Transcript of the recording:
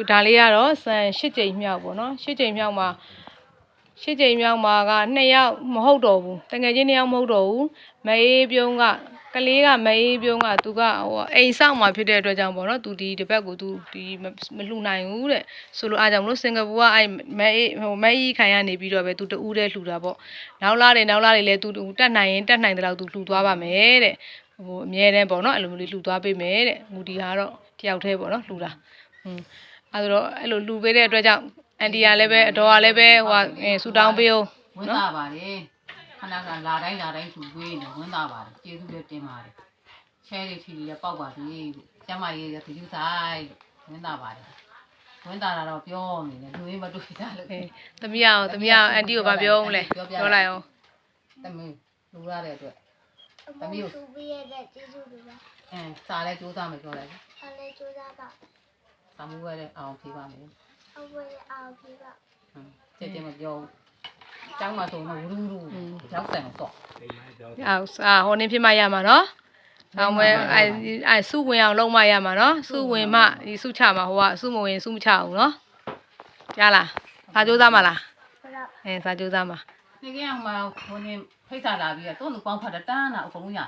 ဒါလေးကတော့စံ8ကြိမ်မြောက်ပေါ့နော်8ကြိမ်မြောက်မှာ8ကြိမ်မြောက်မှာက2ယောက်မဟုတ်တော့ဘူးတကယ်ချင်း2ယောက်မဟုတ်တော့ဘူးမအေးပြုံးကလေးကမအေးပြုံးကသူကဟိုအိမ်ဆောင်မှာဖြစ်တဲ့အတွက်ကြောင့်ပေါ့နော်သူဒီတစ်ပတ်ကိုသူဒီမလှူနိုင်ဘူးတဲ့ဆိုလို့အားကြောင့်မလို့စင်ကာပူကအဲ့မအေးခိုင်ကနေပြီးတော့ပဲသူတူးတဲ့လှူတာပေါ့နောက်လာတယ်လဲသူတက်နိုင်ရင်တက်နိုင်တဲ့လောက်သူလှူသွားပါမယ်တဲ့ဟိုအမြဲတမ်းပေါ့နော်အဲ့လိုမျိုးလေးလှူသွားပေးမယ်တဲ့မူဒီကတော့တယောက်တည်းပေါ့နော်လှူတာအဲ့တော့အဲ့လိုလှူပေးတဲ့အတွက်ကြောင့်အန်တီကလည်းပဲအတော်ကလည်းပဲဟိုဆူတောင်းပေးအောင် ဝင်သားပါတယ်ခဏကလာတိုင်းသူဝေးနေဝင်သားပါတယ်ကျေးဇူးလည်းတင်ပါတယ်ချဲလေးထီလေးပေါက်ပါသေးကျမကြီးကဒီလူဆိုင်ဝင်သားပါတယ်ဝင်သားတာတော့ပြောနေတယ်လူရင်းမတွေ့တာလို့သမီးအောင်အန်တီကိုဗာပြောဦးလဲပြောလိုက်အောင်သမီးလူရတဲ့အတွက်သမီးကိုသူပြရတဲ့ကျေးဇူးတွေပါစာလဲစူးစမ်းမပြောလိုက်စာလဲစူးစမ်းပါစာမှုရတဲ့အောင်ဖြေပါမယ်အောင်ဝဲအောင်ဖြေပါတဲ့မပြောကျောင်းမှာဆိုတော့ဝူရူကျောင်းဆန်တော့ဟိုနေဖြစ်မှရမှာနော်အောင်ဝဲအဲ့စုဝင်အောင်လုံးမရမှာနော်စုဝင်မှဒီစုချမှာဟိုကစုမဝင်စုမချဘူးနော်ကြားလားစာကြိုးစားမှာလားစာကြိုးစားမှာဒီကနေ့မှဟိုနေဖိတ်စာလာပြီးတော့သူ့လူပေါင်းဖတ်တန်းတာအကုန်လုံးရ